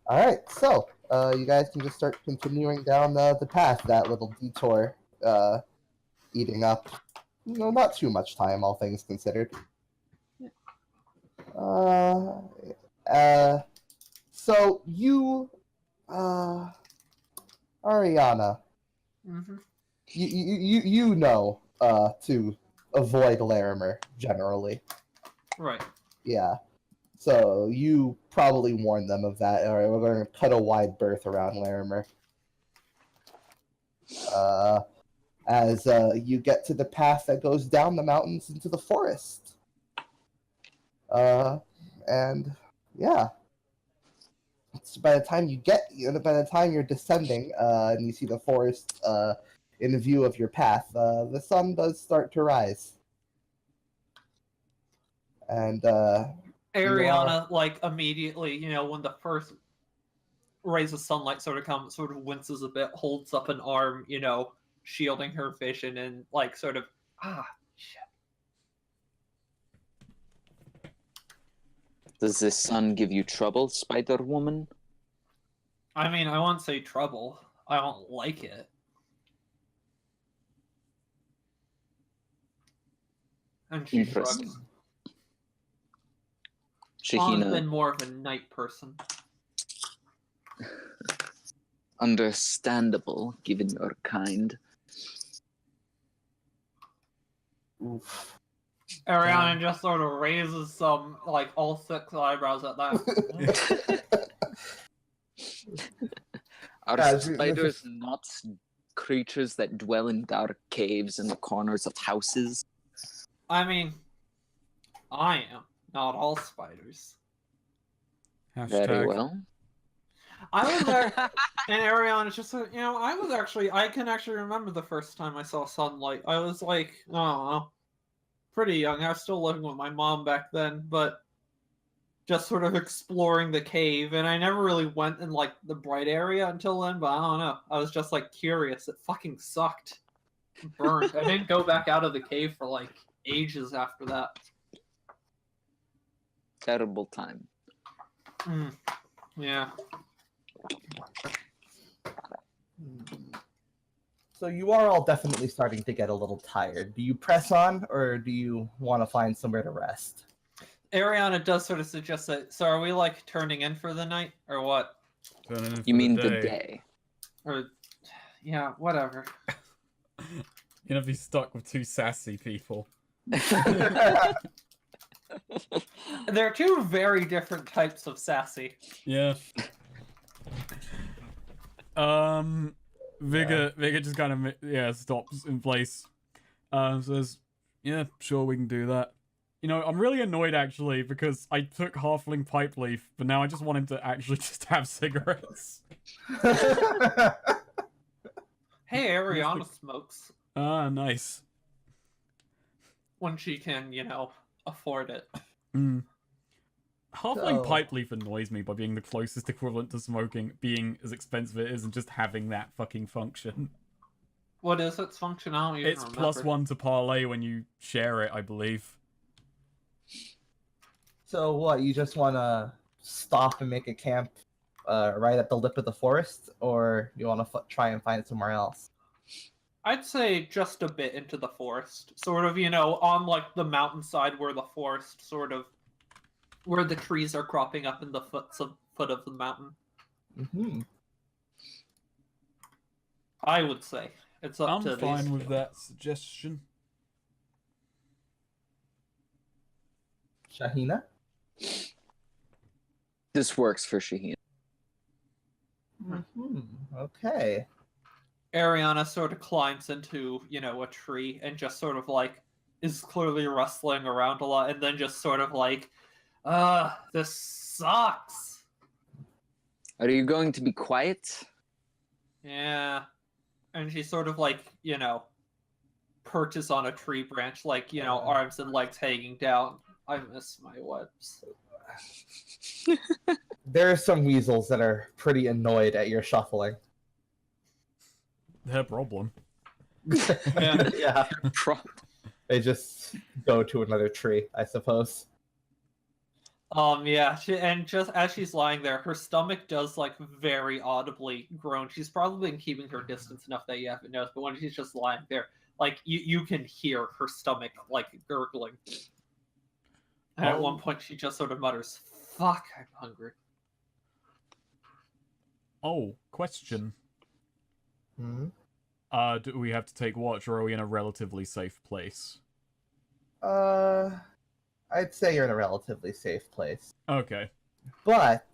Alright, so, you guys can just start continuing down the path, that little detour, eating up, not too much time, all things considered. So you, Ariana, Mm-hmm. you know, to avoid Larimer, generally. Right. Yeah. So you probably warn them of that. All right, we're going to cut a wide berth around Larimer. As you get to the path that goes down the mountains into the forest. And yeah, it's by the time by the time you're descending, and you see the forest in view of your path, the sun does start to rise. And Ariana, like, immediately, when the first rays of sunlight sort of come, sort of winces a bit, holds up an arm, shielding her vision, and, like, sort of, shit. Does the sun give you trouble, Spider-Woman? I mean, I won't say trouble. I don't like it. And she shrugs. Shahina. I've been more of a night person. Understandable, given your kind. oof. Ariana just sort of raises some, like, all 6 eyebrows at that. Are spiders not creatures that dwell in dark caves and the corners of houses? I mean, I am. Not all spiders. Very well. I was there, and Ariana's just like, I can actually remember the first time I saw sunlight. I was like, I don't know, pretty young. I was still living with my mom back then, but just sort of exploring the cave, and I never really went in, like, the bright area until then, but I don't know. I was just, like, curious. It fucking sucked. It burned. I didn't go back out of the cave for, like, ages after that. Terrible time. Yeah. So you are all definitely starting to get a little tired. Do you press on, or do you want to find somewhere to rest? Ariana does sort of suggest that. So are we, like, turning in for the night, or what? You mean the day? Or, yeah, whatever. You're gonna be stuck with 2 sassy people. They're 2 very different types of sassy. Yeah. Vigor just kind of stops in place. Says, "Yeah, sure, we can do that." I'm really annoyed actually because I took halfling pipe leaf, but now I just want him to actually just have cigarettes. Hey, Ariana smokes Ah, nice. when she can, afford it. Halfling pipe leaf annoys me by being the closest equivalent to smoking, being as expensive it is, and just having that fucking function. What is its functionality? It's +1 to parlay when you share it, I believe. So what, you just want to stop and make a camp right at the lip of the forest, or you want to try and find it somewhere else? I'd say just a bit into the forest. Sort of, on, like, the mountainside where the forest sort of... where the trees are cropping up in the foot of the mountain. Mm-hmm. I would say. It's up to I'm fine these with 2. that suggestion. Shahina? This works for Shahina. Mm-hmm. Okay. Ariana sort of climbs into, a tree and just sort of, like, is clearly rustling around a lot, and then just sort of like, this sucks. Are you going to be quiet? Yeah. And she sort of, like, perches on a tree branch, like, arms and legs hanging down. I miss my webs. There are some weasels that are pretty annoyed at your shuffling. Their problem. Yeah. They just go to another tree, I suppose. Yeah, and just as she's lying there, her stomach does like very audibly groan. She's probably been keeping her distance enough that you haven't noticed, but when she's just lying there, like you can hear her stomach like gurgling. And at one point, she just sort of mutters, "Fuck, I'm hungry." Oh, question. Hmm? Do we have to take watch, or are we in a relatively safe place? I'd say you're in a relatively safe place. Okay. But,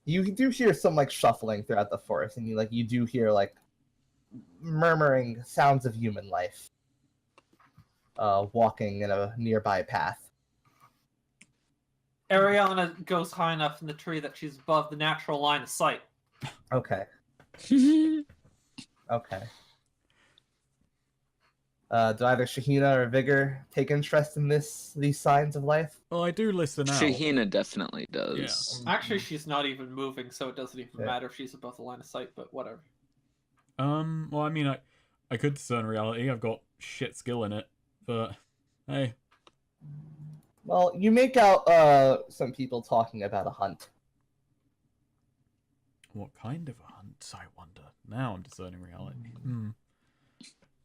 you do hear some like shuffling throughout the forest, and you do hear like murmuring sounds of human life, walking in a nearby path. Ariana goes high enough in the tree that she's above the natural line of sight. Okay. Okay. Do either Shahina or Vigor take interest in these signs of life? Well, I do listen out. Shahina definitely does. Actually, she's not even moving, so it doesn't even Yeah. matter if she's above the line of sight, but whatever. Well, I mean, I could discern reality. I've got shit skill in it, but hey. Well, you make out some people talking about a hunt. What kind of a hunt, I wonder? Now I'm discerning reality.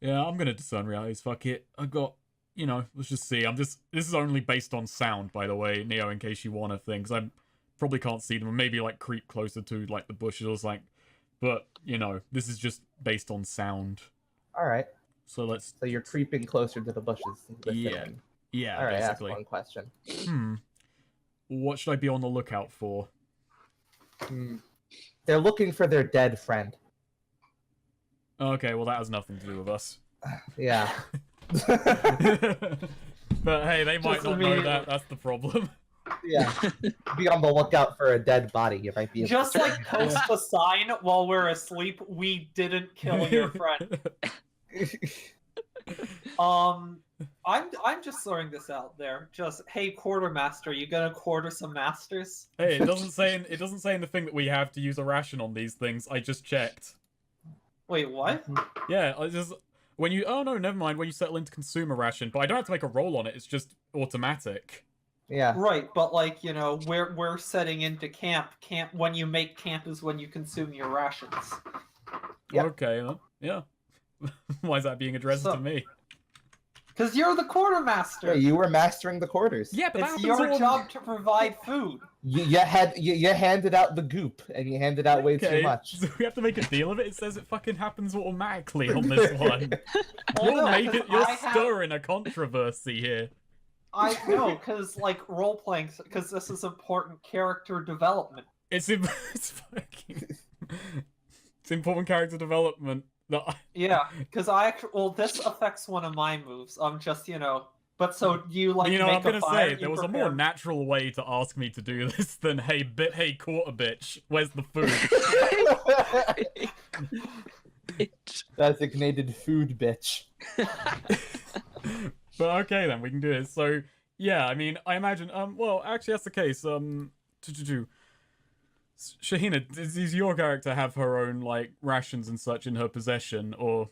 Yeah, I'm gonna discern realities. Fuck it. I got, let's just see. This is only based on sound, by the way, Neo, in case you want to think, because I probably can't see them, or maybe, like, creep closer to, like, the bushes or something. But, this is just based on sound. Alright. So you're creeping closer to the bushes. Yeah. Yeah, Alright, that's basically. one question. What should I be on the lookout for? They're looking for their dead friend. Okay, well, that has nothing to do with us. Yeah. But hey, they might Just not know immediately. that. That's the problem. Yeah. Be on the lookout for a dead body. You might be able Just to... like post a sign while we're asleep, we didn't kill your friend. I'm just throwing this out there. Just, hey, quartermaster, you gonna quarter some masters? Hey, it doesn't say in the thing that we have to use a ration on these things. I just checked. Wait, what? Yeah, oh no, never mind. When you settle into consumer ration, but I don't have to make a roll on it. It's just automatic. Yeah. Right, but like, we're setting into camp. When you make camp is when you consume your rations. Yep. Okay, then. Yeah. Why is that being addressed to me? Because you're the quartermaster. Yeah, you were mastering the quarters. Yeah, but It's your job to provide food. You handed out the goop, and you handed out way too much. So we have to make a deal of it. It says it fucking happens automatically on this one. You're stirring a controversy here. I know, because like role playing, because this is important character development. It's important character development. Yeah, because this affects one of my moves. But so you like. I'm gonna say there was a more natural way to ask me to do this than hey quarter bitch, where's the food? Designated food bitch. But okay then, we can do this. So yeah, I mean, I imagine. Well, actually, that's the case. Shahina, does your character have her own like rations and such in her possession, or?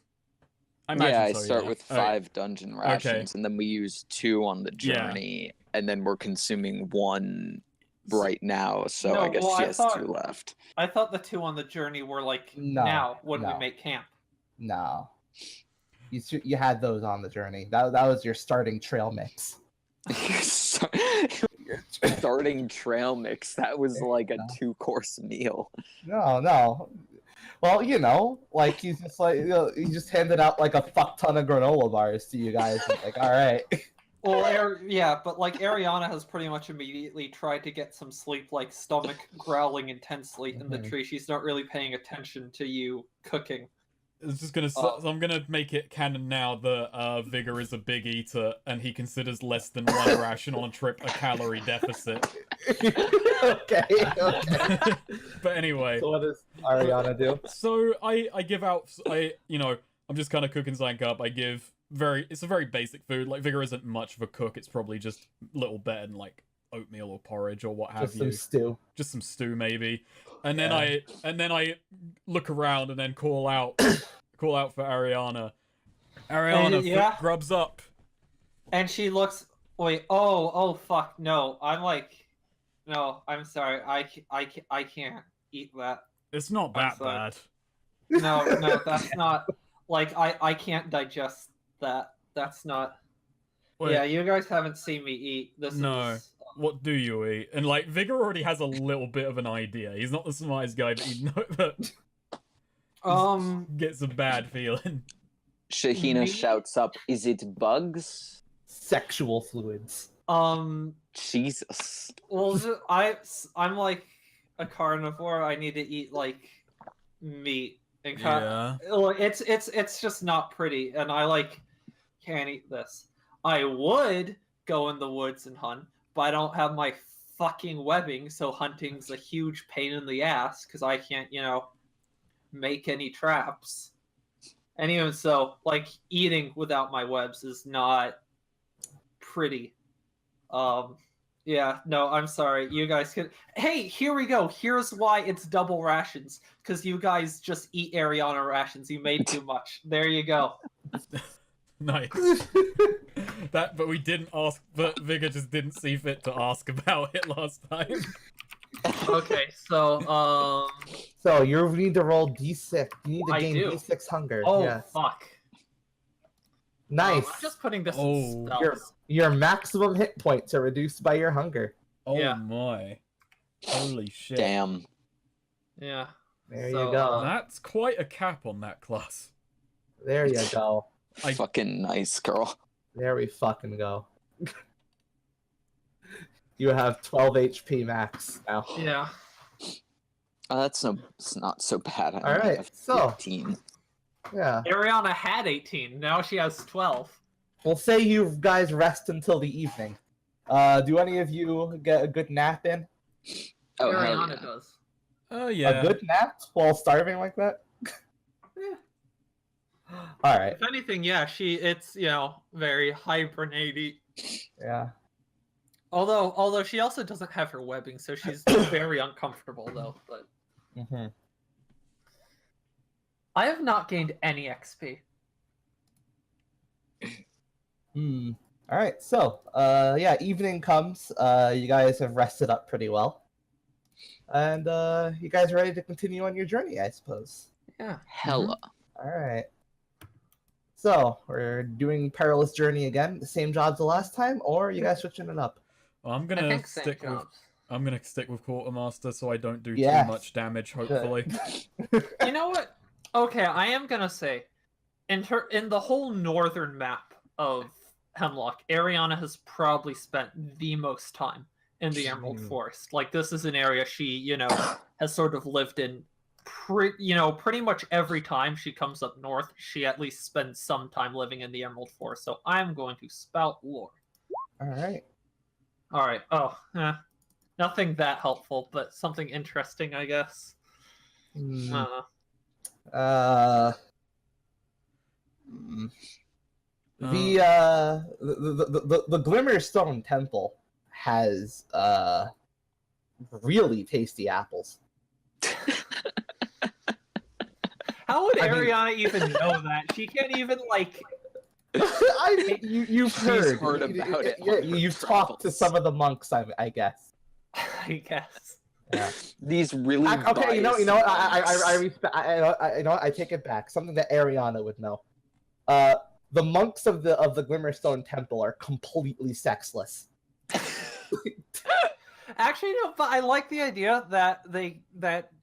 I start with 5 dungeon rations, and then we use 2 on the journey, and then we're consuming 1 right now. So I guess she has 2 left. I thought the 2 on the journey were like we make camp. No, you had those on the journey. That was your starting trail mix. Starting trail mix. That was like a 2-course meal. No. Well, like he just handed out like a fuck ton of granola bars to you guys. And like, all right. Well, but like Ariana has pretty much immediately tried to get some sleep, like stomach growling intensely in the tree. She's not really paying attention to you cooking. It's just gonna. So I'm gonna make it canon now that Vigor is a big eater, and he considers less than 1 ration on a trip a calorie deficit. Okay. But anyway. So what does Ariana do? So I give out. I'm just kind of cooking something up. I give it's a very basic food. Like Vigor isn't much of a cook. It's probably just little better than like oatmeal or porridge or what have you. Just some stew maybe. And then I look around and then call out for Ariana. Ariana, grubs up. And she looks Wait, oh, fuck, no. I'm like, no, I'm sorry. I can't eat that. It's not that bad. No, that's not, like, I can't digest that. That's not... Wait. Yeah, you guys haven't seen me eat. This is... What do you eat? And, like, Vigor already has a little bit of an idea. He's not the smartest guy, but he gets a bad feeling. Shahina shouts up, "Is it bugs?" Sexual fluids. Jesus. Well, I'm like a carnivore. I need to eat like meat and it's just not pretty, and I like can't eat this. I would go in the woods and hunt, but I don't have my fucking webbing, so hunting's a huge pain in the ass because I can't, make any traps. And even so, like, eating without my webs is not pretty. Yeah, no, I'm sorry. You guys can... Hey, here we go. Here's why it's double rations. Because you guys just eat Ariana rations. You made too much. There you go. Nice. But we didn't ask... But Vigor just didn't see fit to ask about it last time. Okay, so, So, you need to roll D6. You need to gain D6 hunger. Oh, yes. fuck. Nice. I'm just putting this in spells. Your maximum hit points are reduced by your hunger. Oh my. Holy shit. Damn. Yeah. There you go. That's quite a cap on that class. There you go. Fucking nice, girl. There we fucking go. You have 12 HP max now. Yeah. It's not so bad. All right, so 18. Yeah. Ariana had 18. Now she has 12. We'll say you guys rest until the evening. Do any of you get a good nap in? Oh, Ariana does. Oh, yeah. A good nap while starving like that? Yeah. All right. If anything, yeah, it's very hibernating. Yeah. Although she also doesn't have her webbing, so she's very uncomfortable though. But I have not gained any XP. All right. So, yeah, evening comes. You guys have rested up pretty well, and you guys are ready to continue on your journey, I suppose. Yeah. Hella. All right. So we're doing Perilous Journey again, the same job as the last time, or are you guys switching it up? Well, I'm gonna stick with Quartermaster so I don't do too much damage. Hopefully. You know what? Okay, I am gonna say, in the whole northern map of Hemlock, Ariana has probably spent the most time in the Emerald Forest. Like, this is an area she, has sort of lived in. Pretty much every time she comes up north, she at least spends some time living in the Emerald Forest. So I'm going to spout lore. All right. All right. Oh, nothing that helpful, but something interesting, I guess. The Glimmerstone Temple has really tasty apples. How would Ariana even know that? She can't even, like... I mean, you've heard about it. Yeah, you've talked to some of the monks, I guess. I guess. Yeah. These really okay, you know what? I take it back. Something that Ariana would know. The monks of the Glimmerstone Temple are completely sexless. Actually, no, but I like the idea that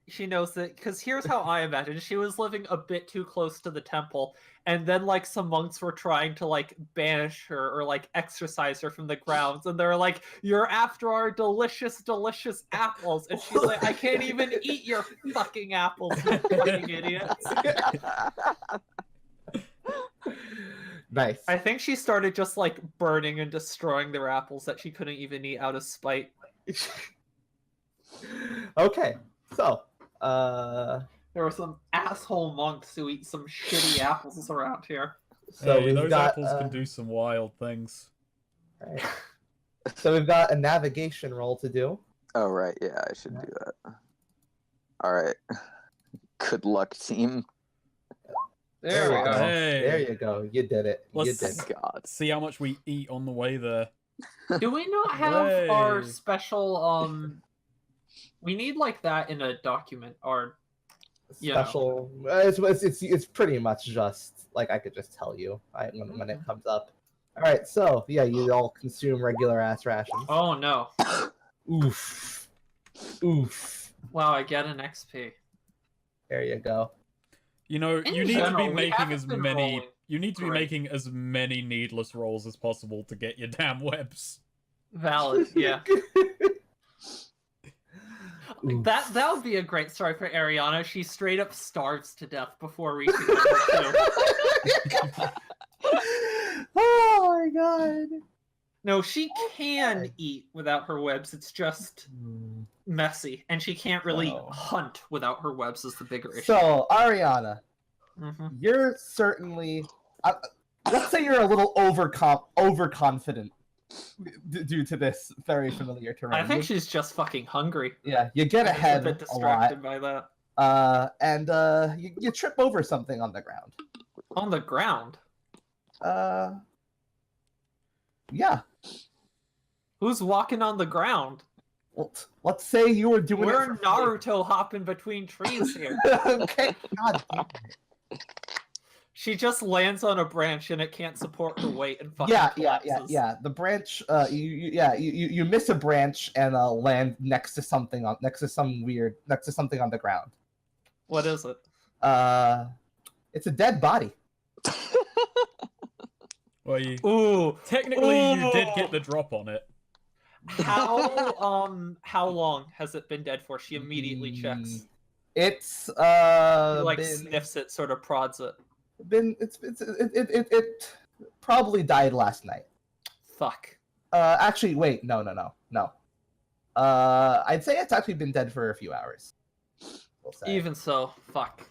she knows that, because here's how I imagine. She was living a bit too close to the temple, and then, like, some monks were trying to, like, banish her or, like, exorcise her from the grounds, and they're like, "You're after our delicious, delicious apples," and she's like, "I can't even eat your fucking apples, you fucking idiots." Nice. I think she started just, like, burning and destroying their apples that she couldn't even eat out of spite. Okay, so there were some asshole monks who eat some shitty apples around here. So hey, those apples can do some wild things. Right. So we've got a navigation roll to do. Oh right, yeah, I should do that. All right. Good luck, team. There we go. Hey. There you go. You did it. Let's see how much we eat on the way there. Do we not have our special we need like that in a document or special it's pretty much just like I could just tell you when it comes up. All right, so yeah, you all consume regular ass rations. Oh no. Oof. Wow, I get an XP. There you go. You know, you need to be making as many rolling. you need to be making as many needless rolls as possible to get your damn webs. Valid, yeah. That would be a great story for Ariana. She straight up starves to death before reaching level 2. Oh my god. No, she can eat without her webs. It's just messy, and she can't really hunt without her webs. Is the bigger issue. So Ariana, you're certainly. Let's say you're a little overconfident due to this very familiar terrain. I think she's just fucking hungry. Yeah, you get ahead a bit distracted by that. And you trip over something on the ground. On the ground? Yeah. Who's walking on the ground? Well, let's say you were doing We're Naruto hopping between trees here. Okay. God damn it. She just lands on a branch and it can't support her weight and fucking collapses. Yeah. The branch, you miss a branch and land next to something on something on the ground. What is it? It's a dead body. Well, technically you did get the drop on it. How long has it been dead for? She immediately checks. It's he sniffs it, sort of prods it. It probably died last night. Fuck. Actually, wait, no. I'd say it's actually been dead for a few hours. We'll say. Even so, fuck.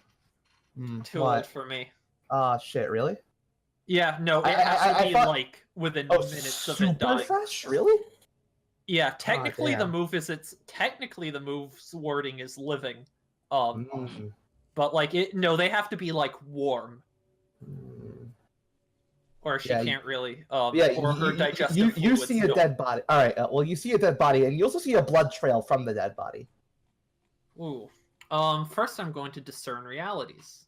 Too old for me. Shit, really? Yeah, no, it has to be like within minutes of it dying. Super fresh, really? Yeah, technically the move's wording is living. But like they have to be like warm. Or she can't really or her digestive you see a dead body. All right, well you see a dead body and you also see a blood trail from the dead body. Ooh. First I'm going to discern realities.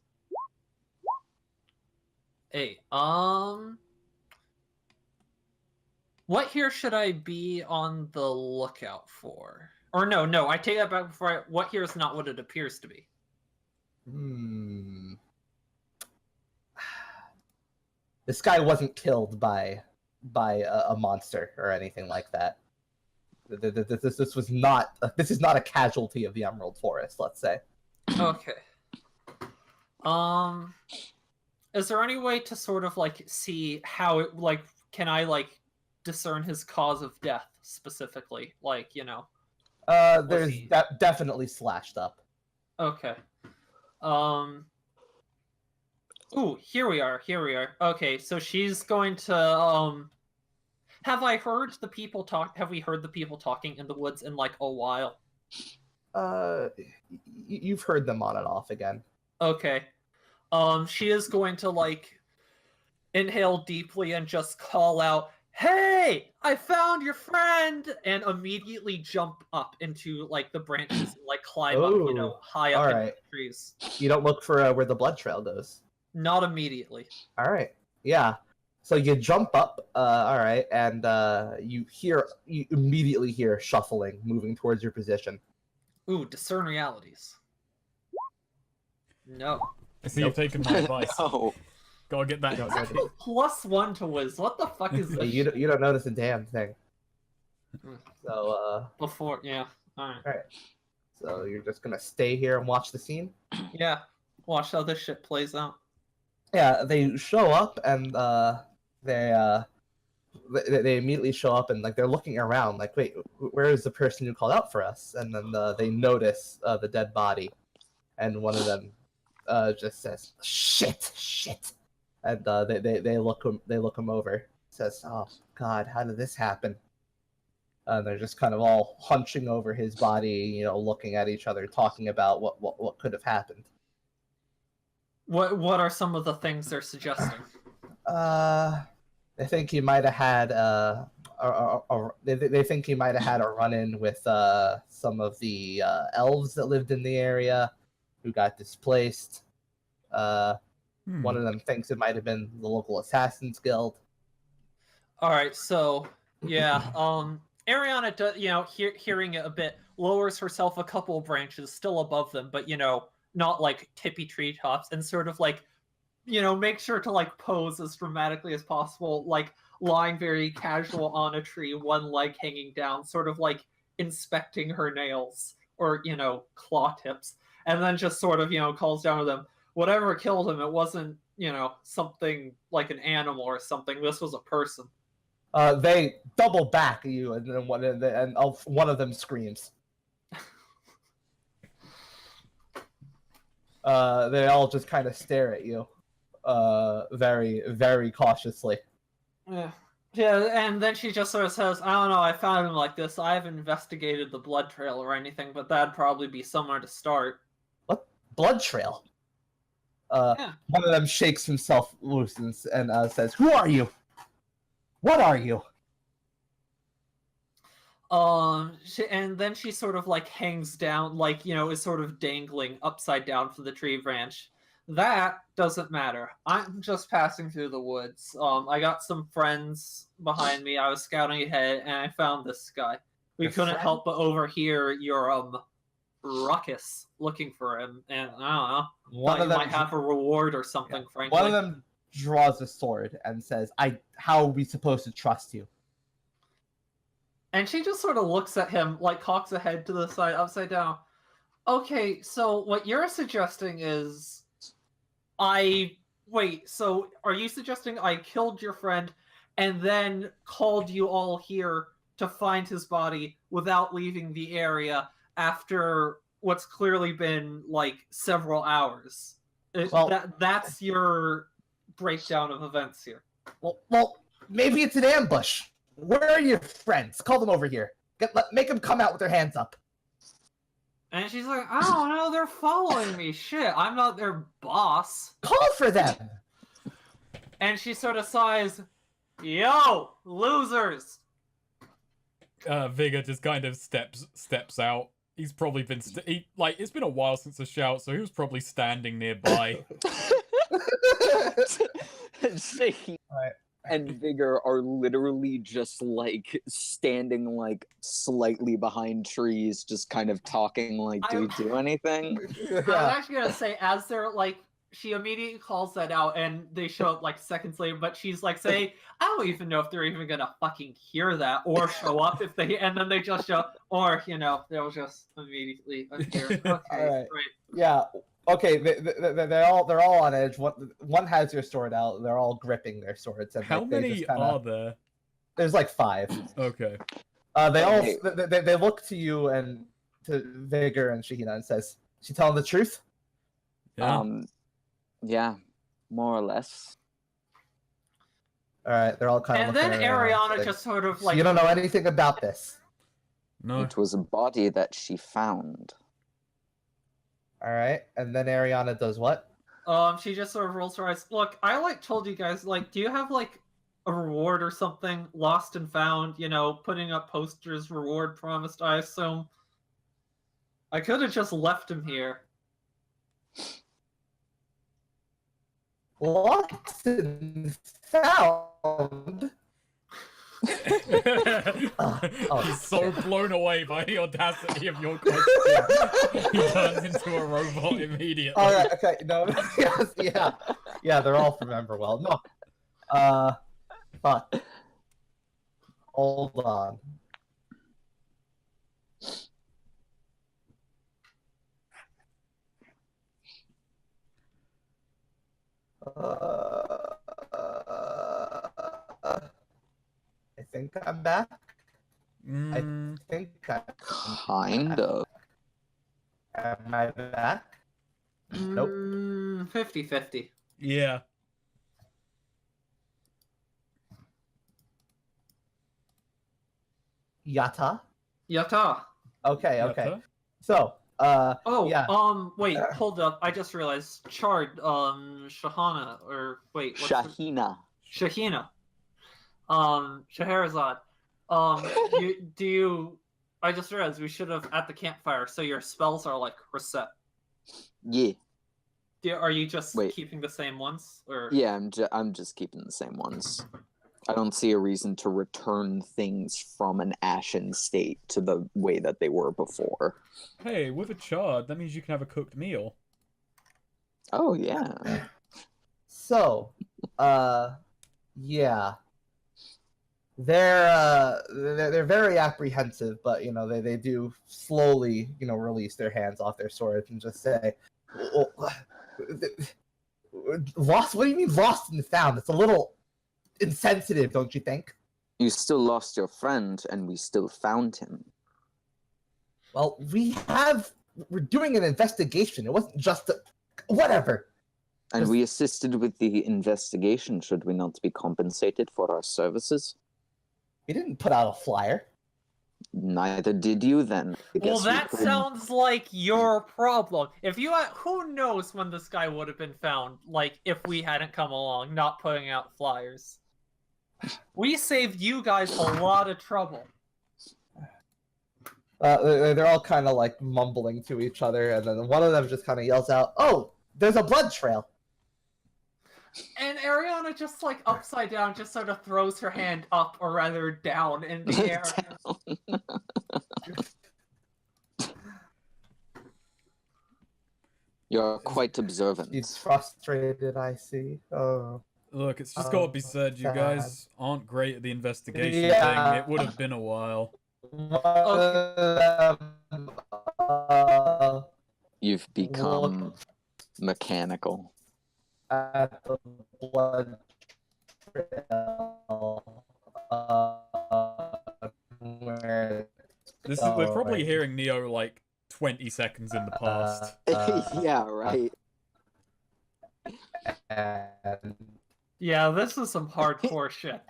Hey, what here should I be on the lookout for? Or no, I take that back before what here is not what it appears to be. This guy wasn't killed by a monster or anything like that. This is not a casualty of the Emerald Forest, let's say. Okay. Is there any way to sort of like see how it can I discern his cause of death specifically? There's definitely slashed up. Okay. Ooh, here we are. Okay, so she's going to have we heard the people talking in the woods in like a while? You've heard them on and off again. Okay. She is going to inhale deeply and just call out, "Hey, I found your friend!" and immediately jump up into the branches and climb up, high up in the trees. You don't look for where the blood trail goes. Not immediately. All right. Yeah. So you jump up. All right, and you immediately hear shuffling moving towards your position. Ooh, discern realities. No. I see you've taken my advice. No. Gotta get that. +1 to whiz. What the fuck is this? You don't notice a damn thing. So before, yeah. All right. So you're just gonna stay here and watch the scene? Yeah. Watch how this shit plays out. Yeah, they show up and they immediately show up and they're looking around wait, where is the person who called out for us? And then they notice the dead body, and one of them just says shit, and they look him over. Says, "Oh God, how did this happen?" And they're just kind of all hunching over his body, looking at each other, talking about what could have happened. What are some of the things they're suggesting? I think he might have had they think he might have had a run-in with some of the elves that lived in the area who got displaced. One of them thinks it might have been the local assassins guild. All right, so yeah, Ariana, hearing it a bit, lowers herself a couple branches, still above them, but not like tippy treetops, and sort of like, make sure to like pose as dramatically as possible, like lying very casual on a tree, one leg hanging down, sort of like inspecting her nails or claw tips, and then just sort of calls down to them, whatever killed him, it wasn't something like an animal or something. This was a person. They double back at you, and then one of them screams. They all just kind of stare at you, very, very cautiously. Yeah, and then she just sort of says, I don't know, I found him like this. I haven't investigated the blood trail or anything, but that'd probably be somewhere to start. What? Blood trail? Yeah. One of them shakes himself loose and says, "Who are you? What are you?" And then she sort of like hangs down, like, is sort of dangling upside down from the tree branch. That doesn't matter. I'm just passing through the woods. I got some friends behind me. I was scouting ahead, and I found this guy. We couldn't help but overhear your ruckus looking for him, and I don't know. One of them might have a reward or something. Yeah. Frankly, one of them draws a sword and says, how are we supposed to trust you?" And she just sort of looks at him, like cocks a head to the side, upside down. Okay, so what you're suggesting is so are you suggesting I killed your friend and then called you all here to find his body without leaving the area after what's clearly been like several hours? That's your breakdown of events here. Well, maybe it's an ambush. Where are your friends? Call them over here. Make them come out with their hands up. And she's like, I don't know, they're following me. Shit, I'm not their boss. Call for them. And she sort of sighs, yo, losers. Vigor just kind of steps out. He's probably been it's been a while since the shout, so he was probably standing nearby. Right. And Vigor are literally just like standing like slightly behind trees, just kind of talking like, do we do anything? Yeah. I was actually gonna say, as they're like, she immediately calls that out, and they show up like seconds later, but she's like saying, I don't even know if they're even gonna fucking hear that or show up if they, and then they just show, or they'll just immediately appear. Okay, right. Yeah. Okay, they're all on edge. One has your sword out. They're all gripping their swords. And how many are there? There's like 5. Okay. They look to you and to Vigor and Shahina and says, "She telling the truth?" Yeah. Yeah, more or less. All right, they're all kind of. And then Ariana just sort of like, "You don't know anything about this." No. It was a body that she found. All right, and then Ariana does what? She just sort of rolls her eyes. Look, I told you guys, do you have a reward or something? Lost and found, putting up posters, reward promised, I assume. I could have just left him here. Lost and found? He's so blown away by the audacity of your question. He turns into a robot immediately. All right, okay, no, yes, yeah, they're all from Emberwell. No, fuck. Hold on. I think I'm back. I think I'm kind of. Am I back? Nope. 50-50. Yeah. Yata? Yata. Okay. Yata? So, yeah. Wait, hold up. I just realized. Chard, Shahina. Shahina. Shahina. Scheherazade. I just realized we should have at the campfire, so your spells are like reset. Yeah. Are you just keeping the same ones, or? Yeah, I'm just keeping the same ones. I don't see a reason to return things from an ashen state to the way that they were before. Hey, with a chard, that means you can have a cooked meal. Oh yeah. So, yeah. They're very apprehensive, but they do slowly release their hands off their swords and just say, "Lost? What do you mean lost and found? It's a little insensitive, don't you think?" You still lost your friend, and we still found him. Well, we're doing an investigation. It wasn't just whatever. And we assisted with the investigation. Should we not be compensated for our services? We didn't put out a flyer. Neither did you, then. Well, that sounds like your problem. If you who knows when this guy would have been found, like, if we hadn't come along, not putting out flyers. We saved you guys a lot of trouble. They're all kind of like mumbling to each other, and then one of them just kind of yells out, "Oh, there's a blood trail!" And Ariana just like upside down just sort of throws her hand up, or rather down, in the air. You're quite observant. He's frustrated, I see. Oh. Look, it's just gotta be said, you guys aren't great at the investigation thing. It would have been a while. You've become mechanical. At the blood trail, we're probably hearing Neo like 20 seconds in the past. Yeah, right. Yeah, this is some hardcore shit.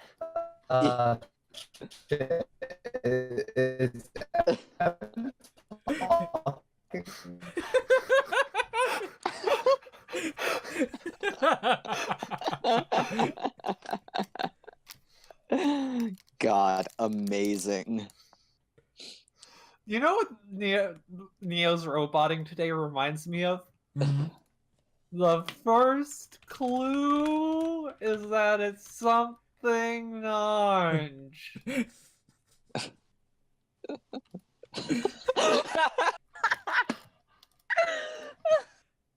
God, amazing. You know what Neo's roboting today reminds me of? Mm-hmm. The first clue is that it's something orange.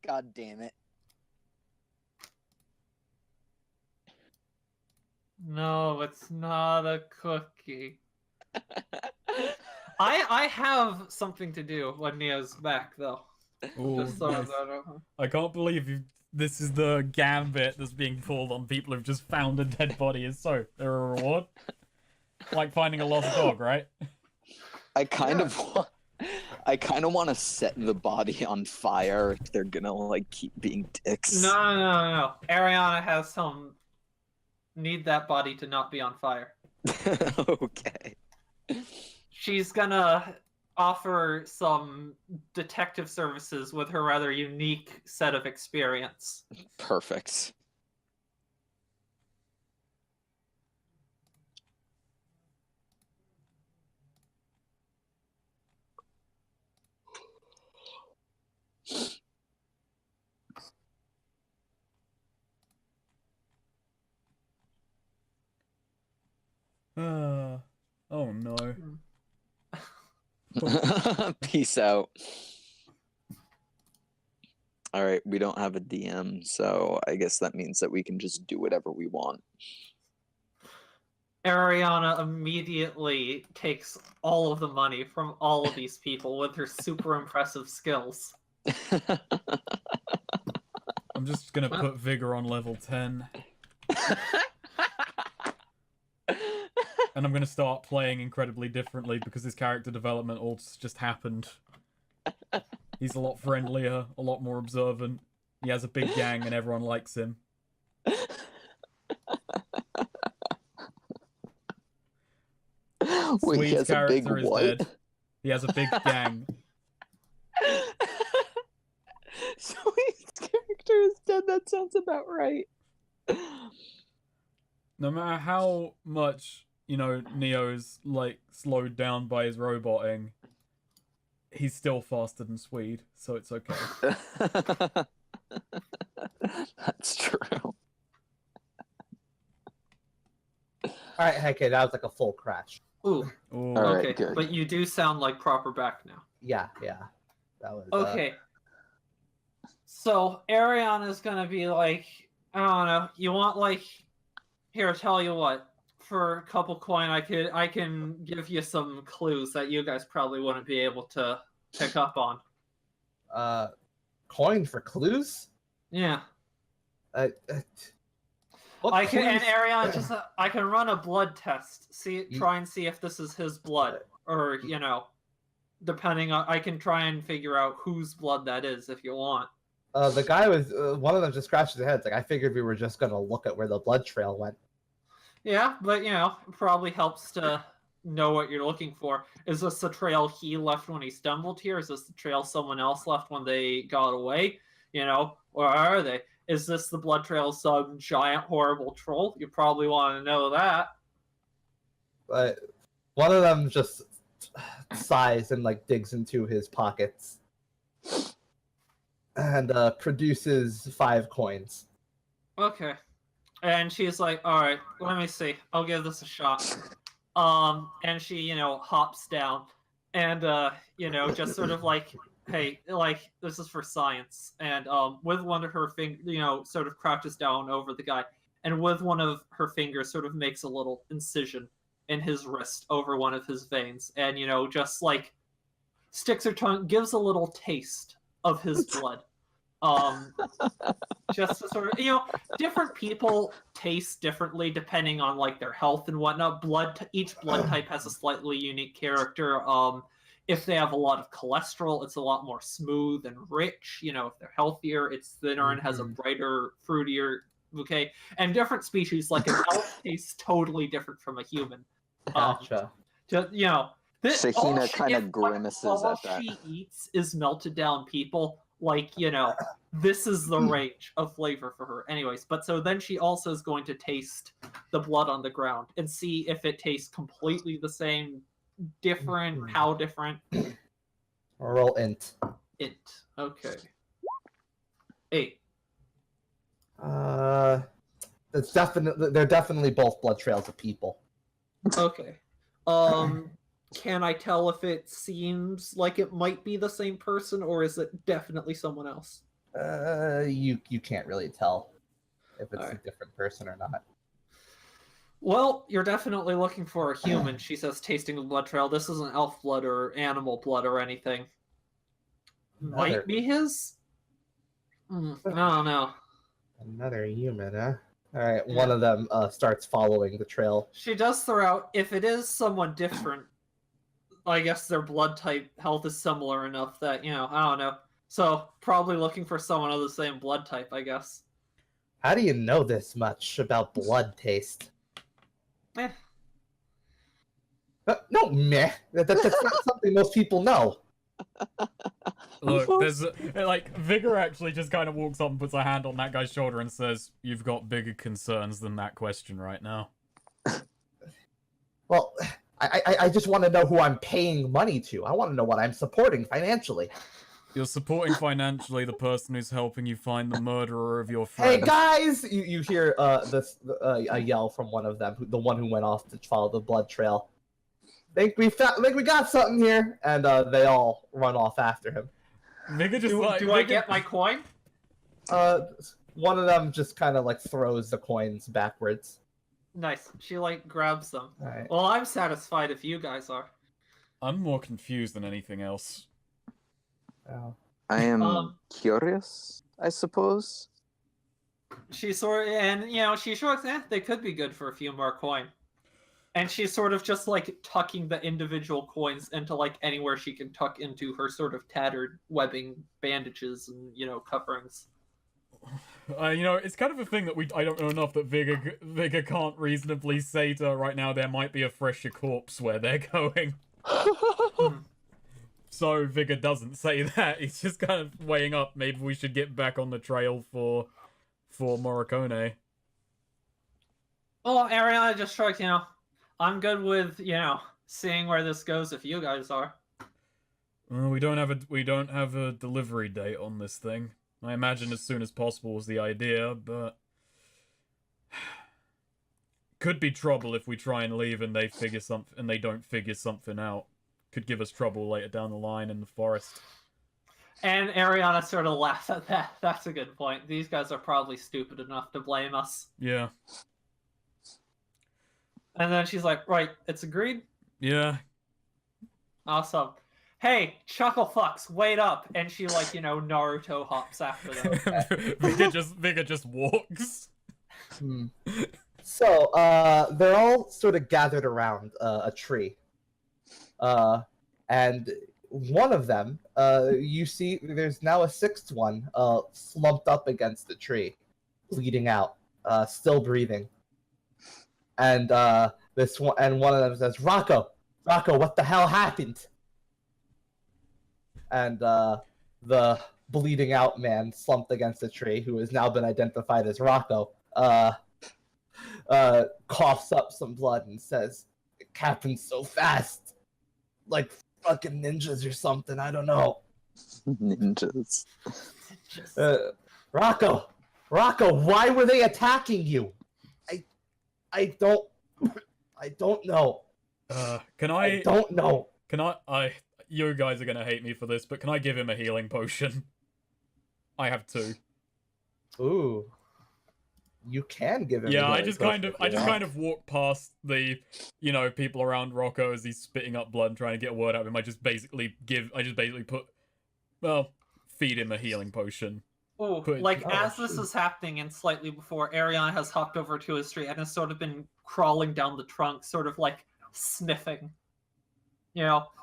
God damn it. No, it's not a cookie. I have something to do when Neo's back, though. Ooh, nice. I can't believe this is the gambit that's being pulled on people who've just found a dead body. Is so they're a reward, like finding a lost dog, right? I kind of want to set the body on fire if they're gonna like keep being dicks. No. Ariana has some need that body to not be on fire. Okay. She's gonna offer some detective services with her rather unique set of experience. Perfect. Oh no. Peace out. All right, we don't have a DM, so I guess that means that we can just do whatever we want. Ariana immediately takes all of the money from all of these people with her super impressive skills. I'm just gonna put Vigor on level 10. And I'm gonna start playing incredibly differently because his character development all just happened. He's a lot friendlier, a lot more observant. He has a big gang and everyone likes him. Wait, he has a big what? Dead. He has a big gang. Sweet's character is dead. That sounds about right. No matter how much, you know, Neo's, like, slowed down by his roboting, he's still faster than Swede, so it's okay. That's true. Alright, okay, that was like a full crash. Ooh. Ooh. Alright, Okay, good. but you do sound like proper back now. Yeah. That was Okay. So Arion is gonna be like, I don't know, you want like, here, tell you what, for a couple coin I can give you some clues that you guys probably wouldn't be able to pick up on. Coin for clues? Yeah. What I can, clues? and Arion, just I can run a blood test. Try and see if this is his blood, or you know, depending on. I can try and figure out whose blood that is if you want. The guy was one of them just scratched his head. It's like I figured we were just gonna look at where the blood trail went. Yeah, but you know, it probably helps to know what you're looking for. Is this the trail he left when he stumbled here? Is this the trail someone else left when they got away? You know, or are they? Is this the blood trail of some giant horrible troll? You probably want to know that. But one of them just sighs and like digs into his pockets and produces 5 coins. Okay. And she's like, all right, let me see. I'll give this a shot. And she, you know, hops down and, you know, just sort of like, hey, like, this is for science. And with one of her fingers, you know, sort of crouches down over the guy. And with one of her fingers sort of makes a little incision in his wrist over one of his veins. And, you know, just like sticks her tongue, gives a little taste of his blood. Just to sort of, you know, different people taste differently depending on like their health and whatnot. Each blood type has a slightly unique character. If they have a lot of cholesterol, it's a lot more smooth and rich. You know, if they're healthier, it's thinner and has a brighter, fruitier bouquet. And different species, like an elf, tastes totally different from a human. Gotcha. Just, you know, Shahina kind of grimaces all at that. she eats is melted down people. Like, you know, this is the range of flavor for her. Anyways, but so then she also is going to taste the blood on the ground and see if it tastes completely the same, different, how different. Roll int. Int. Okay. 8. It's definitely they're definitely both blood trails of people. Okay. Can I tell if it seems like it might be the same person, or is it definitely someone else? You can't really tell if it's All right. a different person or not. Well, you're definitely looking for a human, she says, tasting the blood trail. This isn't elf blood or animal blood or anything. Might be his? I don't know. Another human, huh? Alright, one of them starts following the trail. She does throw out, if it is someone different, I guess their blood type health is similar enough that, you know, I don't know. So, probably looking for someone of the same blood type, I guess. How do you know this much about blood taste? No, meh. That's not something most people know. Look, there's like Vigor actually just kind of walks up and puts a hand on that guy's shoulder and says, "You've got bigger concerns than that question right now." Well, I just want to know who I'm paying money to. I want to know what I'm supporting financially. You're supporting financially the person who's helping you find the murderer of your friend. Hey guys! You hear a yell from one of them, the one who went off to follow the blood trail. Think we got something here, and they all run off after him. Do I get my coin? One of them just kind of like throws the coins backwards. Nice. She like grabs them. Right. Well, I'm satisfied if you guys are. I'm more confused than anything else. Oh. I am curious, I suppose. She sort of, and you know, she sort of, they could be good for a few more coin. And she's sort of just like tucking the individual coins into like anywhere she can tuck into her sort of tattered webbing, bandages, and you know, coverings. You know, it's kind of a thing that I don't know enough that Vigor can't reasonably say to her right now there might be a fresher corpse where they're going. So Vigor doesn't say that. He's just kind of weighing up. Maybe we should get back on the trail for Morricone. Well, Ariana just shrugs, you know. I'm good with, seeing where this goes if you guys are. Well, we don't have a delivery date on this thing. I imagine as soon as possible was the idea, but could be trouble if we try and leave and they don't figure something out. Could give us trouble later down the line in the forest. And Ariana sort of laughs at that. That's a good point. These guys are probably stupid enough to blame us. Yeah. And then she's like, right, it's agreed? Yeah. Awesome. Hey, Chucklefucks, wait up. And she, Naruto hops after them. Vega just walks. So, they're all sort of gathered around a tree. And one of them, you see, there's now a sixth one slumped up against the tree, bleeding out, still breathing. And one of them says, Rocco, what the hell happened? And the bleeding out man slumped against the tree, who has now been identified as Rocco, coughs up some blood and says, "It happened so fast, like fucking ninjas or something. I don't know." Ninjas. Rocco, why were they attacking you? I don't know. I don't know. You guys are gonna hate me for this, but can I give him a healing potion? I have 2. Ooh. You can give him. Yeah, I just kind of walk past the, people around Rocco as he's spitting up blood and trying to get a word out of him. I just basically feed him a healing potion. Oh, as this is happening and slightly before, Ariana has hopped over to his tree and has sort of been crawling down the trunk, sort of sniffing.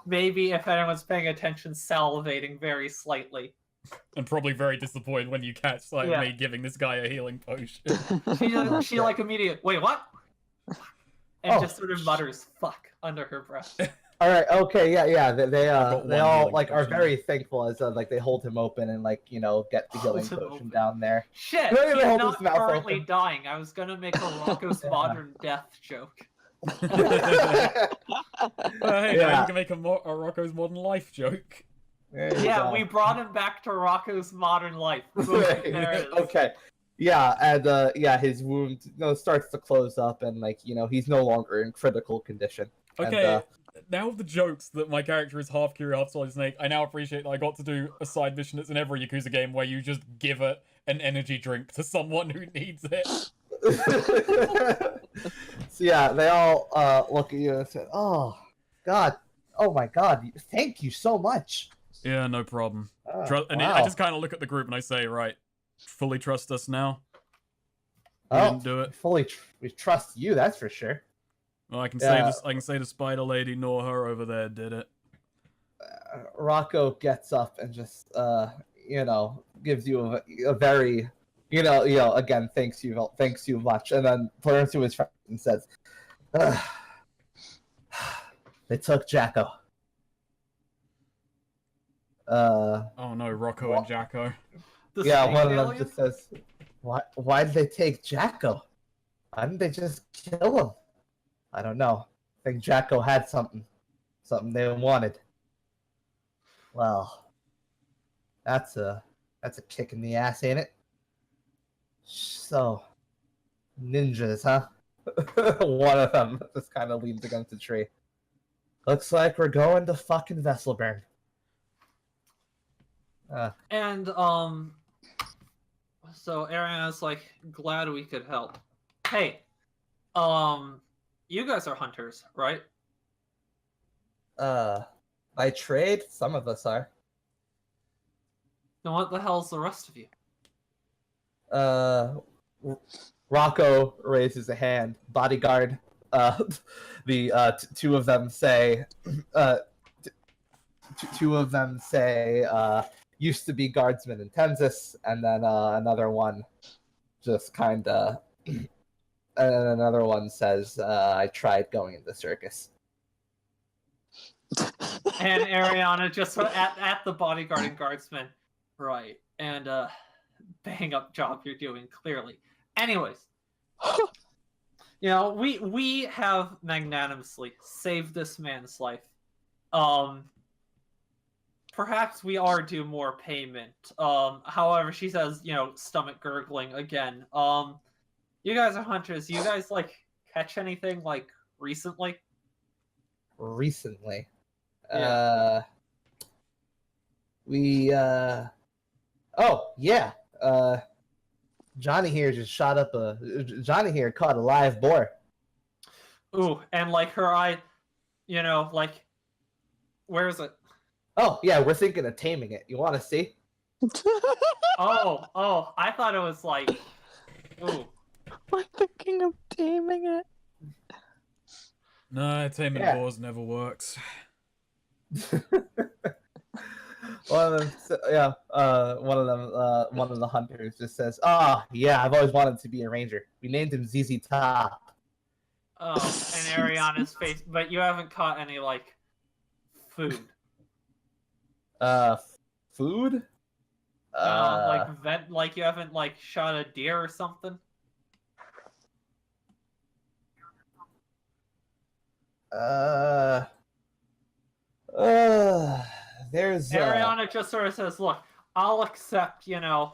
Maybe if anyone's paying attention, salivating very slightly. And probably very disappointed when you catch me giving this guy a healing potion. She immediately, wait, what? And just sort of mutters "fuck" under her breath. All right, okay, yeah. They all are very thankful as they hold him open and get the healing potion down there. Shit, he's not currently dying. I was gonna make a Rocco's modern death joke. Hey, now you can make a Rocco's modern life joke. Yeah, we brought him back to Rocco's modern life. Okay. Yeah, and his wound starts to close up, and he's no longer in critical condition. Okay, and, now the jokes that my character is half Kiryu, half Solid Snake, I now appreciate that I got to do a side mission that's in every Yakuza game where you just give an energy drink to someone who needs it. So yeah, they all look at you and say, "Oh my God, thank you so much." Yeah, no problem. Wow. I just kind of look at the group and I say, right, fully trust us now? We didn't do it. We trust you, that's for sure. Well, I can say this. I can say the spider lady nor her over there did it. Rocco gets up and just, gives you a very, again, thanks you much, and then turns to his friend and says, "They took Jacko." Oh no, Rocco and Jacko. One of them just says, Why did they take Jacko? Why didn't they just kill him? I don't know. I think Jacko had something they wanted. Well, that's a kick in the ass, ain't it? So, ninjas, huh? One of them just kind of leans against the tree. Looks like we're going to fucking Vesselburn. And so Ariana's glad we could help. Hey, you guys are hunters, right? By trade, some of us are. Then what the hell's the rest of you? Rocco raises a hand. Bodyguard. Two of them say. Two of them say. Used to be guardsmen in Tenzis, and then another one just kind of. And another one says, "I tried going in the circus." And Ariana just at the bodyguard and guardsman, right? And bang up job you're doing clearly. Anyways, You know, we have magnanimously saved this man's life. Perhaps we are due more payment. However, she says, you know, stomach gurgling again. You guys are hunters. You guys like catch anything like recently? Recently, Yeah. Oh yeah. Johnny here just shot up Johnny here caught a live boar. Ooh, and like her eye, you know, like, where is it? Oh yeah, we're thinking of taming it. You want to see? Oh, I thought it was like, ooh. We're thinking of taming it. No, taming boars never works. One of the hunters just says, yeah, I've always wanted to be a ranger. We named him ZZ Top." Oh, and Ariana's face, but you haven't caught any like food. Food? Like you haven't like shot a deer or something. There's Ariana just sort of says, "Look, I'll accept, you know,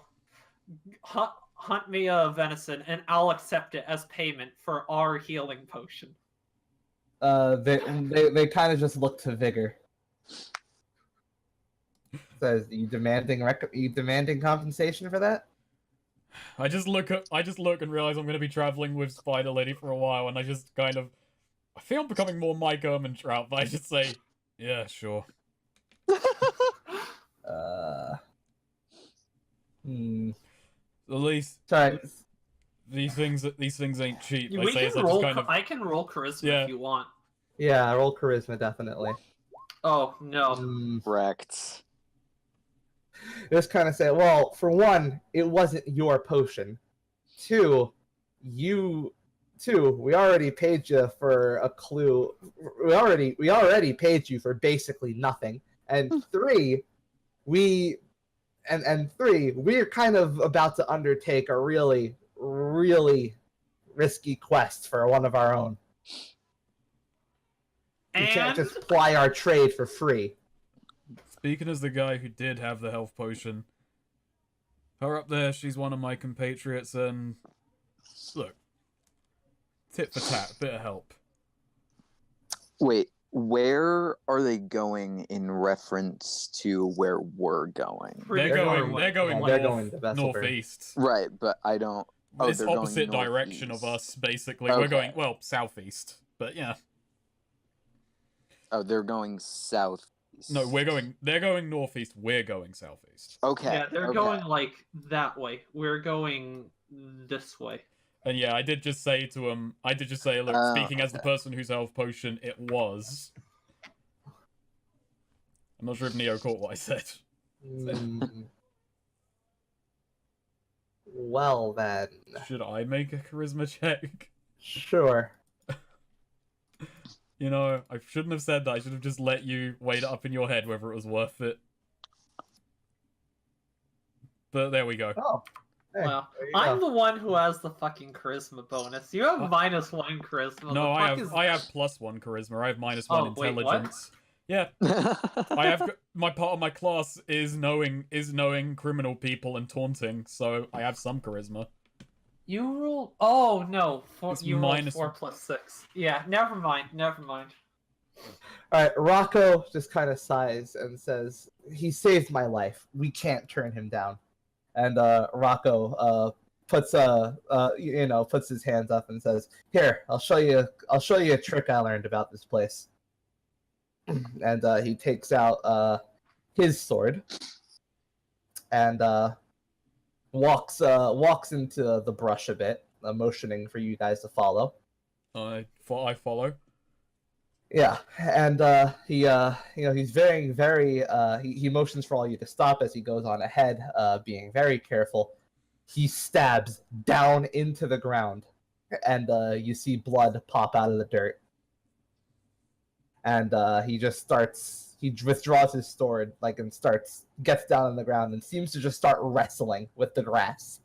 hunt me a venison, and I'll accept it as payment for our healing potion." They kind of just look to Vigor. Says, you demanding compensation for that? I just look and realize I'm going to be traveling with Spider Lady for a while, and I just kind of, I feel I'm becoming more Mike Ehrmantraut, but I just say, yeah, sure. At least, sorry. These things ain't cheap. I can roll charisma if you want. Yeah, roll charisma definitely. Oh no. Wrecked. Just kind of say, well, for one, it wasn't your potion. Two, we already paid you for a clue. We already paid you for basically nothing. And three, we're kind of about to undertake a really, really risky quest for one of our own. We can't just ply our trade for free. Speaking as the guy who did have the health potion, her up there, she's one of my compatriots, and look, tit for tat, bit of help. Wait, where are they going in reference to where we're going? They're going northeast. Right, but I don't. Oh, this opposite direction of us, basically. Okay. We're going, well, southeast, but yeah. Oh, they're going south. No, they're going northeast, we're going southeast. Okay. Yeah, they're going like that way. We're going this way. And yeah, I did just say to him, look, speaking as the person whose health potion it was. I'm not sure if Neo caught what I said. Well then. Should I make a charisma check? Sure. You know, I shouldn't have said that. I should have just let you weigh it up in your head whether it was worth it. But there we go. Oh. Hey, well, I'm the one who has the fucking charisma bonus. You have -1 charisma. No, I have +1 charisma. I have -1 intelligence. Wait, yeah. I have my part of my class is knowing criminal people and taunting, so I have some charisma. You roll. Oh no! You rolled 4 + 6. Yeah, never mind. All right, Rocco just kind of sighs and says, "He saved my life. We can't turn him down." And Rocco puts his hands up and says, "Here, I'll show you a trick I learned about this place." And he takes out his sword and walks into the brush a bit, motioning for you guys to follow. I follow. Yeah, and he's he motions for all you to stop as he goes on ahead, being very careful. He stabs down into the ground, and you see blood pop out of the dirt. And he withdraws his sword, gets down on the ground and seems to just start wrestling with the grass.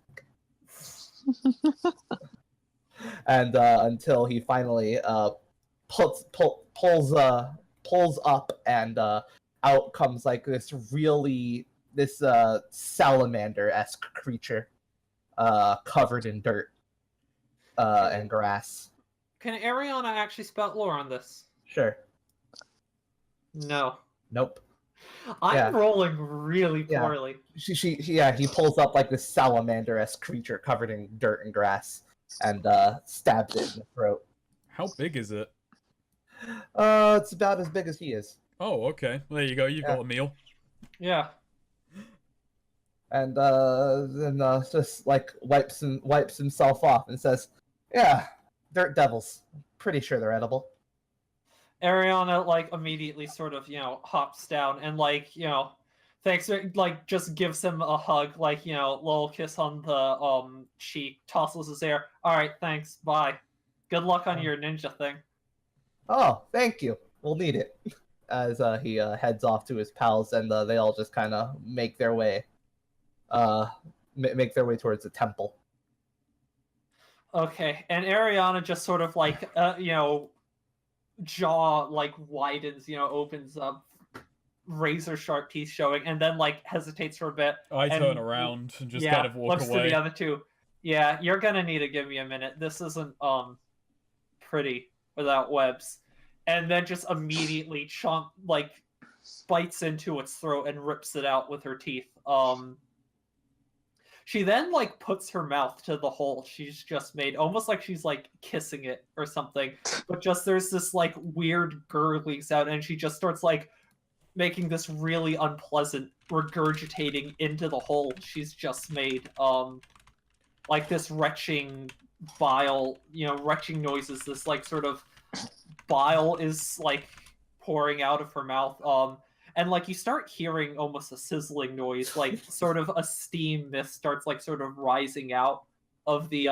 and until he finally pulls up, and out comes like this salamander-esque creature, covered in dirt and grass. Can Ariana actually spout lore on this? Sure. No. Nope. I'm rolling really poorly. He pulls up like this salamander-esque creature covered in dirt and grass, and stabs it in the throat. How big is it? It's about as big as he is. Oh, okay. There you go. You've got a meal. Yeah. And then just like wipes himself off and says, "Yeah, dirt devils. Pretty sure they're edible." Ariana like immediately sort of hops down and thanks, like just gives him a hug, little kiss on the cheek, tosses his hair. All right, thanks, bye. Good luck on your ninja thing. Oh, thank you. We'll need it. As he heads off to his pals, and they all just kind of make their way towards the temple. Okay, and Ariana just sort of jaw widens, opens up, razor sharp teeth showing, and then hesitates for a bit. I turn around and just kind of walk looks away. To the other two. Yeah, you're gonna need to give me a minute. This isn't pretty without webs. And then just immediately bites into its throat and rips it out with her teeth. She then puts her mouth to the hole she's just made, almost like she's kissing it or something. But just there's this weird gurgling sound, and she just starts making this really unpleasant regurgitating into the hole she's just made. This retching bile, retching noises. This sort of bile is pouring out of her mouth. And you start hearing almost a sizzling noise, sort of a steam mist starts sort of rising out of the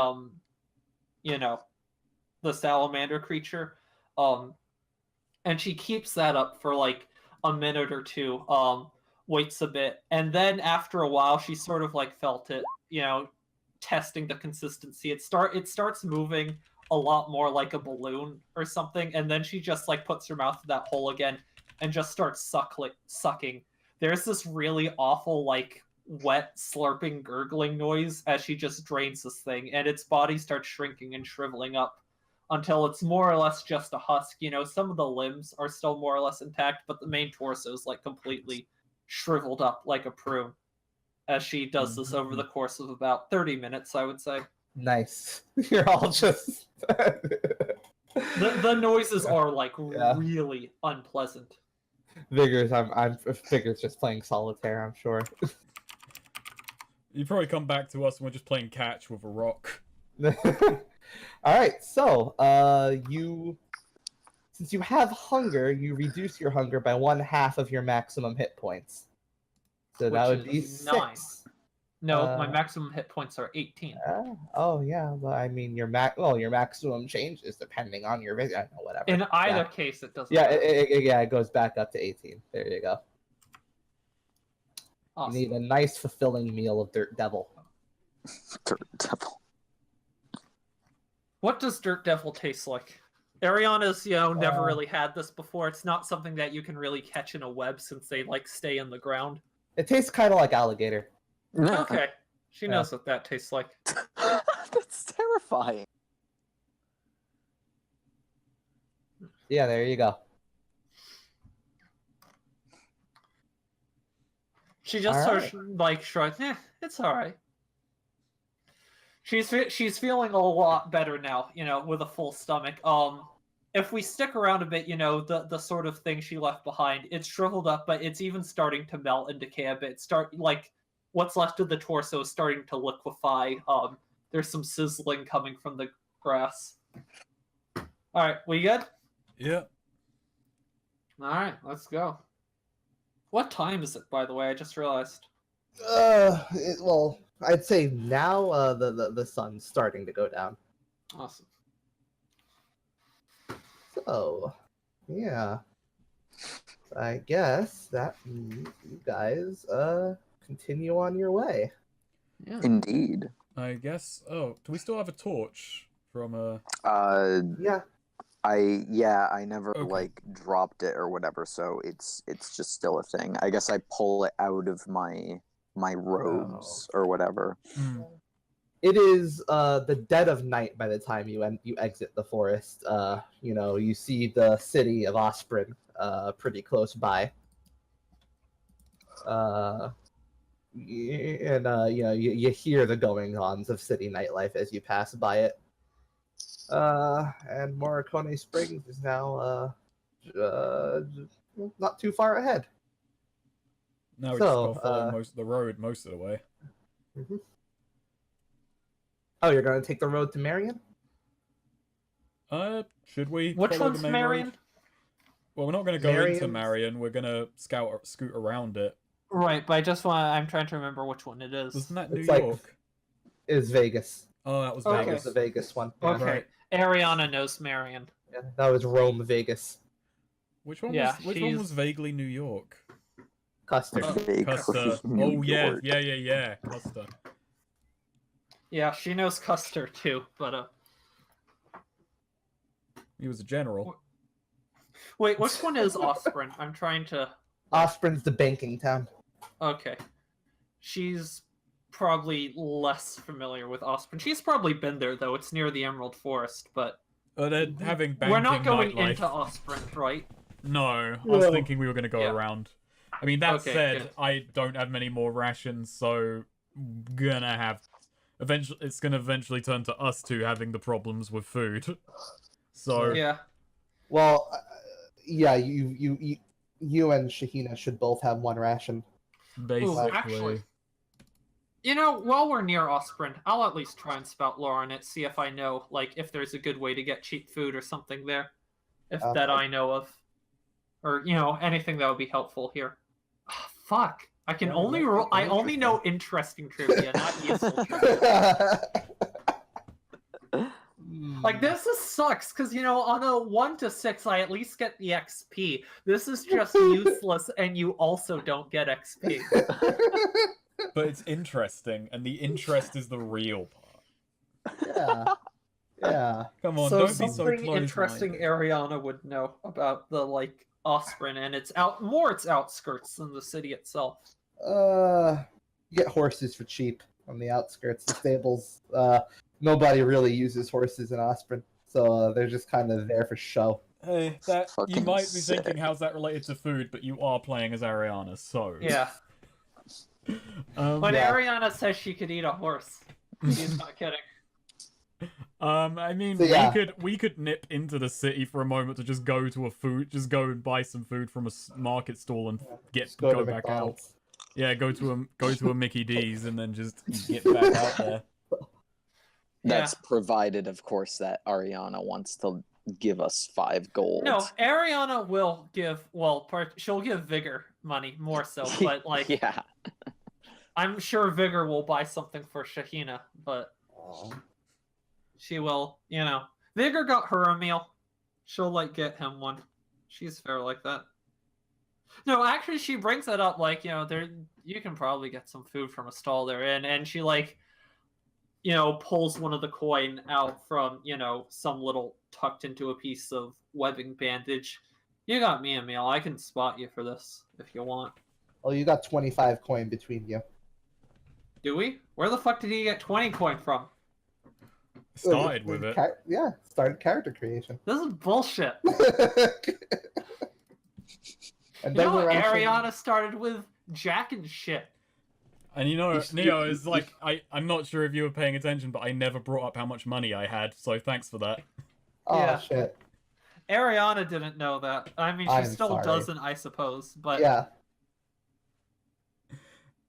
the salamander creature. And she keeps that up for a minute or two, waits a bit, and then after a while she sort of felt it, testing the consistency. It starts moving a lot more like a balloon or something, and then she just puts her mouth to that hole again and just starts sucking. There's this really awful wet slurping gurgling noise as she just drains this thing, and its body starts shrinking and shriveling up until it's more or less just a husk. Some of the limbs are still more or less intact, but the main torso is completely shriveled up like a prune, as she does this over the course of about 30 minutes, I would say. Nice. You're all just... the noises are really unpleasant. Vigor's just playing solitaire, I'm sure. You probably come back to us and we're just playing catch with a rock. Alright, so since you have hunger, you reduce your hunger by 1/2 of your maximum hit points. So that would be 6. 9. No, my maximum hit points are 18. Oh yeah, but I mean your maximum changes depending on your whatever. In either case, it doesn't. Yeah, it goes back up to 18. There you go. Awesome. You need a nice, fulfilling meal of Dirt Devil. Dirt Devil. What does Dirt Devil taste like? Ariana's, never really had this before. It's not something that you can really catch in a web since they stay in the ground. It tastes kind of like alligator. Okay. She knows what that tastes like. That's terrifying. Yeah, there you go. She just sort of shrugs. It's all right. She's feeling a lot better now, with a full stomach. If we stick around a bit, the sort of thing she left behind, it's shriveled up, but it's even starting to melt and decay a bit. What's left of the torso is starting to liquefy. There's some sizzling coming from the grass. All right, we good? Yeah. All right, let's go. What time is it, by the way? I just realized. Well, I'd say now the sun's starting to go down. Awesome. So, yeah. I guess that means you guys continue on your way. Yeah. Indeed. I guess. Oh, do we still have a torch from Yeah. I never like dropped it or whatever, so it's just still a thing. I guess I pull it out of my robes or whatever. It is the dead of night by the time you exit the forest. You see the city of Osprey pretty close by. You hear the goings-ons of city nightlife as you pass by it. And Morricone Springs is now not too far ahead. Now we just gotta follow the road most of the way. Mm-hmm. Oh, you're gonna take the road to Marion? Should we? Which one's Marion? Well, we're not gonna go into Marion. We're gonna scoot around it. Right, but I'm trying to remember which one it is. Wasn't that New York? It's Vegas. Oh, that was Vegas. Vegas. The Vegas one. Okay. Right. Ariana knows Marion. Yeah, that was Rome, Vegas. Which one was vaguely New York? Custer. Custer. Oh yeah. Custer. Yeah, she knows Custer too, but he was a general. Wait, which one is Osprey? I'm trying to. Osprey's the banking town. Okay. She's probably less familiar with Osprey. She's probably been there though. It's near the Emerald Forest, but they're having banking. We're not going nightlife. into Osprey, right? No, I was thinking we were going to go around. I mean, that said, good. I don't have many more rations, so gonna have. Eventually, it's gonna eventually turn to us two having the problems with food. So yeah. Well, yeah, you and Shahina should both have one ration. Basically. Ooh, actually, while we're near Osprey, I'll at least try and spout lore on it, see if I know, like, if there's a good way to get cheap food or something there, that I know of, or anything that would be helpful here. Oh, fuck. I can only roll. I only know interesting trivia, not useful trivia. Like, this sucks, because, on a 1 to 6, I at least get the XP. This is just useless, and you also don't get XP. But it's interesting, and the interest is the real part. Yeah. Come on, so don't be so something close-minded. interesting Ariana would know about the, Osprey, and its outskirts than the city itself. You get horses for cheap on the outskirts. The stables, nobody really uses horses in Osprey, so they're just kind of there for show. Hey, you might be thinking, how's that related to food? But you are playing as Ariana, so yeah. When Ariana says she could eat a horse, she's not kidding. I mean, we could nip into the city for a moment to just go and buy some food from a market stall and go back out. Yeah, go to a Mickey D's and then just get back out there. That's provided, of course, that Ariana wants to give us 5 gold. No, Ariana will give. Well, she'll give Vigor money more so, but yeah. I'm sure Vigor will buy something for Shahina, but she will. Vigor got her a meal. She'll get him one. She's fair like that. No, actually, she brings that up. You can probably get some food from a stall there, and she pulls one of the coin out from some little tucked into a piece of webbing bandage. You got me a meal. I can spot you for this if you want. Oh, you got 25 coin between you. Do we? Where the fuck did he get 20 coin from? Started with it. Started character creation. This is bullshit. And Ariana started with Jack and shit. And Neo is like, I'm not sure if you were paying attention, but I never brought up how much money I had, so thanks for that. Oh, shit. Ariana didn't know that. I mean, she still doesn't, I suppose, but... Yeah.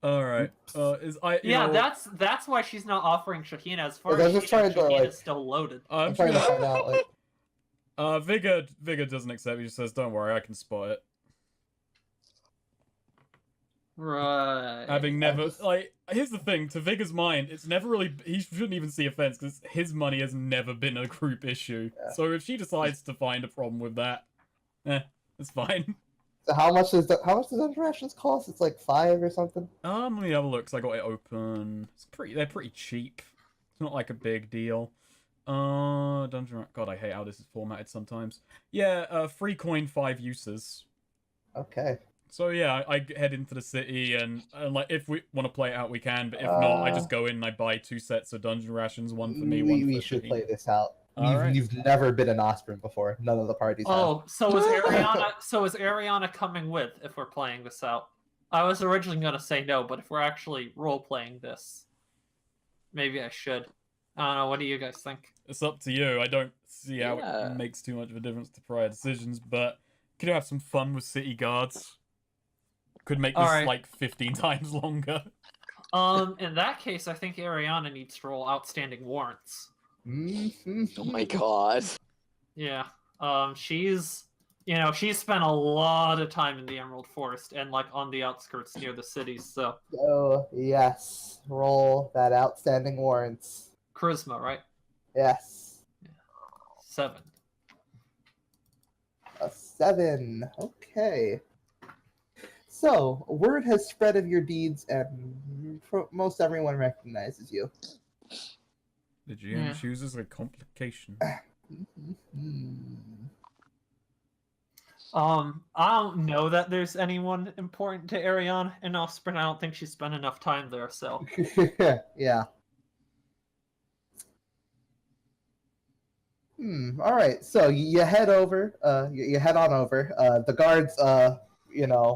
Alright. That's why she's not offering Shahina. As far as Shahina's still loaded. I'm trying to find out, Vigor doesn't accept. He just says, don't worry, I can spot it. Right. Having never here's the thing, to Vigor's mind, it's never really, he shouldn't even see offense because his money has never been a group issue. Yeah. So if she decides to find a problem with that, it's fine. So how much does those rations cost? It's like 5 or something. Let me have a look. 'Cause I got it open. They're pretty cheap. It's not like a big deal. Dungeon. God, I hate how this is formatted sometimes. Yeah, 3 coin, 5 uses. Okay. So yeah, I head into the city, and like if we want to play it out, we can. But if not, I just go in and I buy 2 sets of dungeon rations, one for me, one for We should Shaheen. play this out. Right. You've never been an Osprey before. None of the parties have. So is Ariana? So is Ariana coming with if we're playing this out? I was originally gonna say no, but if we're actually role playing this, maybe I should. I don't know. What do you guys think? It's up to you. I don't see how it makes too much of a difference to prior decisions, but could have some fun with city guards. Could make this like 15 times longer. In that case, I think Ariana needs to roll outstanding warrants. Oh my god. Yeah. She's spent a lot of time in the Emerald Forest and like on the outskirts near the cities. So. Oh yes, roll that outstanding warrants. Charisma, right? Yes. 7. A 7. Okay. So, word has spread of your deeds, and most everyone recognizes you. The GM chooses a complication. I don't know that there's anyone important to Ariane and Osprey. I don't think she's spent enough time there, so. Yeah. All right. So you head over. You head on over. The guards,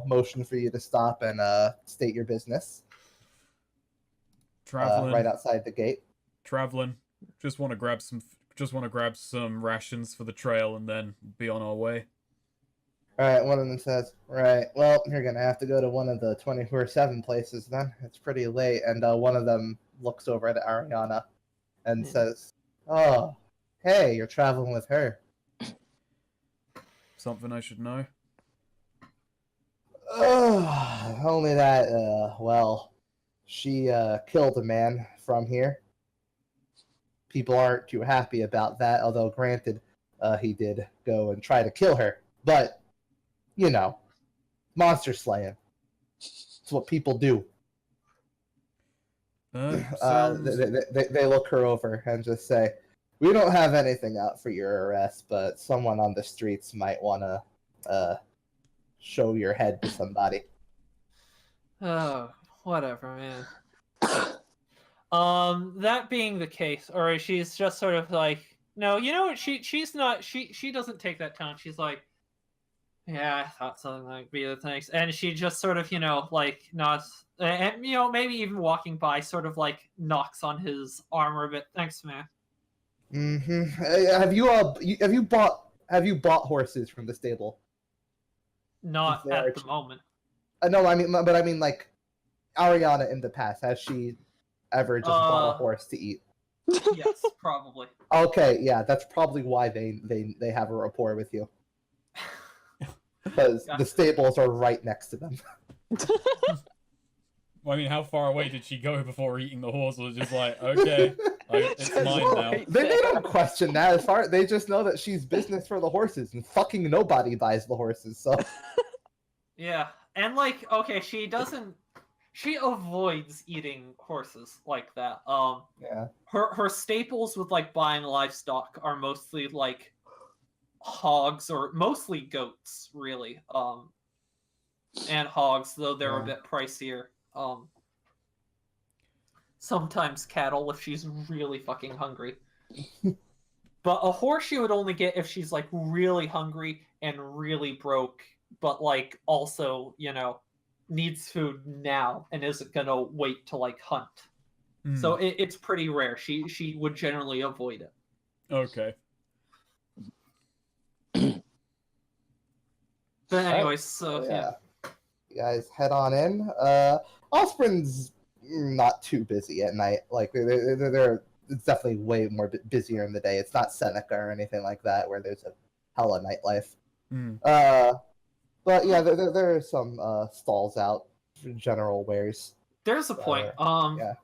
motion for you to stop and state your business. Traveling. Right outside the gate. Traveling. Just want to grab some rations for the trail and then be on our way. All right. One of them says, "Right. Well, you're gonna have to go to one of the 24/7 places then. It's pretty late." And one of them looks over at Ariana and says, "Oh, hey, you're traveling with her. Something I should know?" Only that, she killed a man from here. People aren't too happy about that, although granted, he did go and try to kill her. But, monster slaying. It's what people do. They look her over and just say, "We don't have anything out for your arrest, but someone on the streets might want to show your head to somebody." Oh, whatever, man. That being the case, or she's just sort of like, no, she's not. She doesn't take that tone. She's like, yeah, I thought something like be the things, and she just sort of, like nods, and maybe even walking by, sort of like knocks on his armor a bit. Thanks, man. Have you bought horses from the stable? Not at the moment. No, I mean like Ariana in the past, has she ever just bought a horse to eat? Yes, probably. Okay, yeah, that's probably why they have a rapport with you. Because the stables are right next to them. Well, I mean, how far away did she go before eating the horse? Was just like, okay, it's mine now. They don't question that. They just know that she's business for the horses, and fucking nobody buys the horses. So. Yeah, and like, okay, she avoids eating horses like that. Yeah. Her staples with like buying livestock are mostly like hogs or mostly goats, really. And hogs, though they're a bit pricier. Sometimes cattle if she's really fucking hungry. But a horse she would only get if she's like really hungry and really broke, but like also, needs food now and isn't gonna wait to like hunt. So it's pretty rare. She would generally avoid it. Okay. But anyways, so yeah. You guys head on in. Osprey's not too busy at night. Like they're it's definitely way more busier in the day. It's not Seneca or anything like that where there's a hella nightlife. But yeah, there are some stalls out for general wares. There's a point. Yeah.